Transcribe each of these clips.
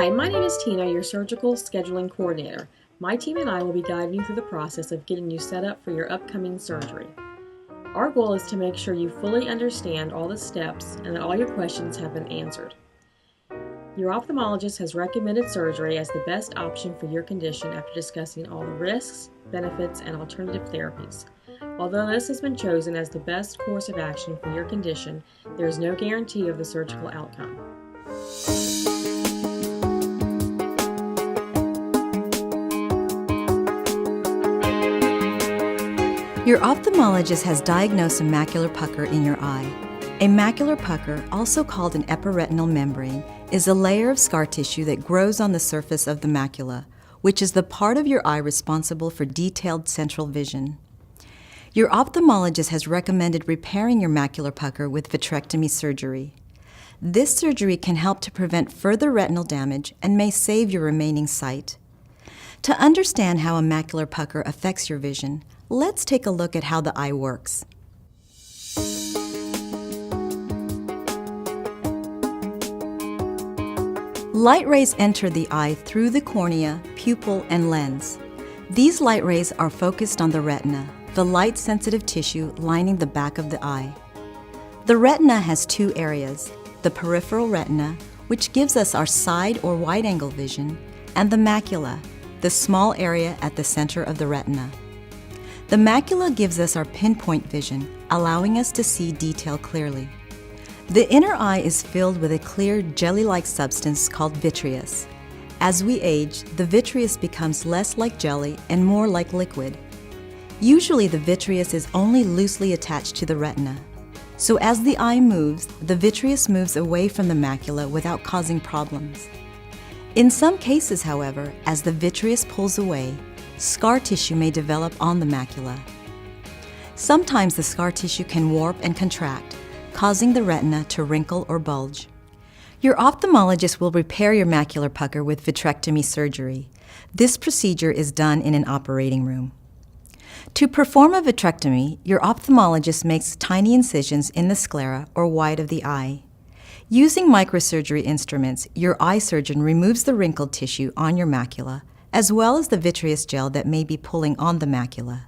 Hi, my name is Tina, your surgical scheduling coordinator. My team and I will be guiding you through the process of getting you set up for your upcoming surgery. Our goal is to make sure you fully understand all the steps and that all your questions have been answered. Your ophthalmologist has recommended surgery as the best option for your condition after discussing all the risks, benefits, and alternative therapies. Although this has been chosen as the best course of action for your condition, there is no guarantee of the surgical outcome. Your ophthalmologist has diagnosed a macular pucker in your eye. A macular pucker, also called an epiretinal membrane, is a layer of scar tissue that grows on the surface of the macula, which is the part of your eye responsible for detailed central vision. Your ophthalmologist has recommended repairing your macular pucker with vitrectomy surgery. This surgery can help to prevent further retinal damage and may save your remaining sight. To understand how a macular pucker affects your vision, let's take a look at how the eye works. Light rays enter the eye through the cornea, pupil, and lens. These light rays are focused on the retina, the light-sensitive tissue lining the back of the eye. The retina has two areas, the peripheral retina, which gives us our side or wide-angle vision, and the macula, the small area at the center of the retina. The macula gives us our pinpoint vision, allowing us to see detail clearly. The inner eye is filled with a clear, jelly-like substance called vitreous. As we age, the vitreous becomes less like jelly and more like liquid. Usually, the vitreous is only loosely attached to the retina. So as the eye moves, the vitreous moves away from the macula without causing problems. In some cases, however, as the vitreous pulls away, scar tissue may develop on the macula. Sometimes the scar tissue can warp and contract, causing the retina to wrinkle or bulge. Your ophthalmologist will repair your macular pucker with vitrectomy surgery. This procedure is done in an operating room. To perform a vitrectomy, your ophthalmologist makes tiny incisions in the sclera or white of the eye. Using microsurgery instruments, your eye surgeon removes the wrinkled tissue on your macula, as well as the vitreous gel that may be pulling on the macula.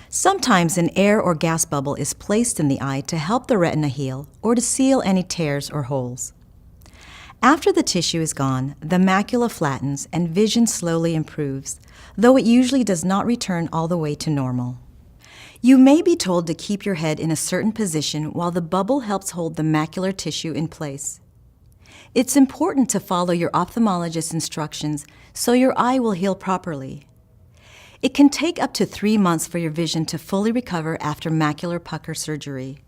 Sometimes an air or gas bubble is placed in the eye to help the retina heal or to seal any tears or holes. After the tissue is gone, the macula flattens and vision slowly improves, though it usually does not return all the way to normal. You may be told to keep your head in a certain position while the bubble helps hold the macular tissue in place. It's important to follow your ophthalmologist's instructions so your eye will heal properly. It can take up to 3 months for your vision to fully recover after macular pucker surgery.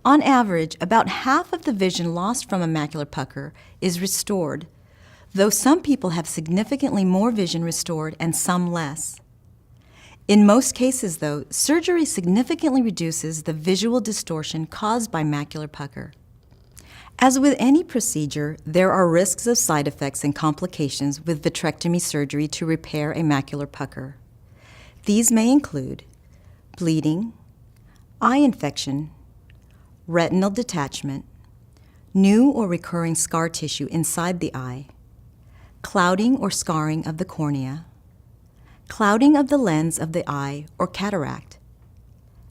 On average, about half of the vision lost from a macular pucker is restored, though some people have significantly more vision restored and some less. In most cases, though, surgery significantly reduces the visual distortion caused by macular pucker. As with any procedure, there are risks of side effects and complications with vitrectomy surgery to repair a macular pucker. These may include bleeding, eye infection, retinal detachment, new or recurring scar tissue inside the eye, clouding or scarring of the cornea, clouding of the lens of the eye or cataract,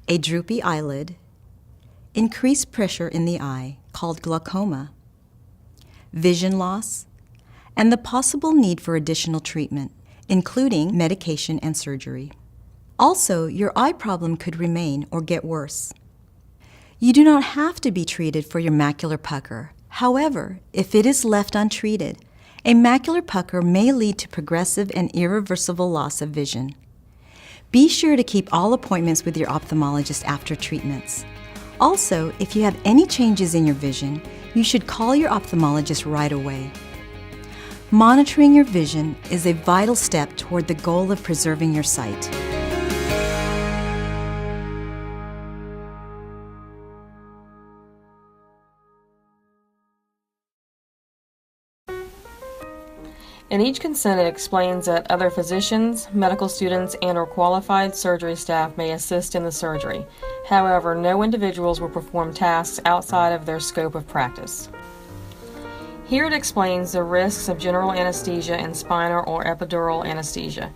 a droopy eyelid, increased pressure in the eye called glaucoma, vision loss, and the possible need for additional treatment, including medication and surgery. Also, your eye problem could remain or get worse. You do not have to be treated for your macular pucker. However, if it is left untreated, a macular pucker may lead to progressive and irreversible loss of vision. Be sure to keep all appointments with your ophthalmologist after treatments. Also, if you have any changes in your vision, you should call your ophthalmologist right away. Monitoring your vision is a vital step toward the goal of preserving your sight. In each consent, it explains that other physicians, medical students, and/or qualified surgery staff may assist in the surgery. However, no individuals will perform tasks outside of their scope of practice. Here it explains the risks of general anesthesia and spinal or epidural anesthesia.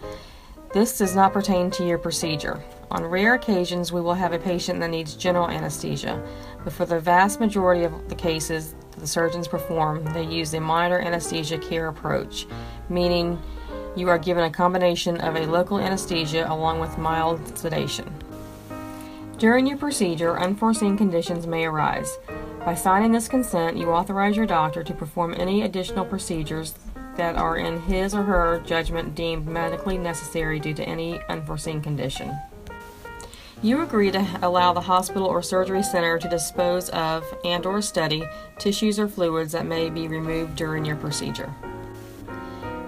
This does not pertain to your procedure. On rare occasions, we will have a patient that needs general anesthesia, but for the vast majority of the cases that the surgeons perform, they use the minor anesthesia care approach, meaning you are given a combination of a local anesthesia along with mild sedation. During your procedure, unforeseen conditions may arise. By signing this consent, you authorize your doctor to perform any additional procedures that are in his or her judgment deemed medically necessary due to any unforeseen condition. You agree to allow the hospital or surgery center to dispose of and/or study tissues or fluids that may be removed during your procedure.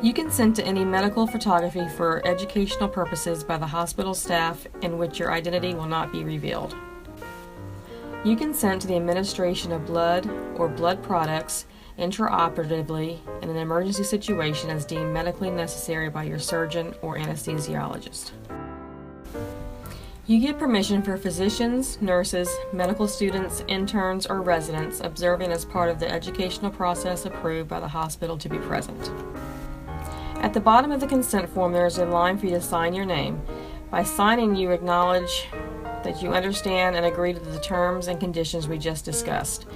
You consent to any medical photography for educational purposes by the hospital staff in which your identity will not be revealed. You consent to the administration of blood or blood products intraoperatively in an emergency situation as deemed medically necessary by your surgeon or anesthesiologist. You give permission for physicians, nurses, medical students, interns, or residents observing as part of the educational process approved by the hospital to be present. At the bottom of the consent form, there is a line for you to sign your name. By signing, you acknowledge that you understand and agree to the terms and conditions we just discussed.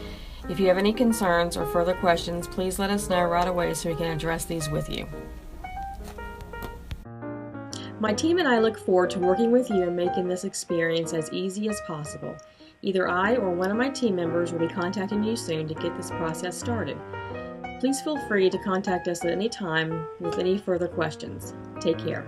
If you have any concerns or further questions, please let us know right away so we can address these with you. My team and I look forward to working with you and making this experience as easy as possible. Either I or one of my team members will be contacting you soon to get this process started. Please feel free to contact us at any time with any further questions. Take care.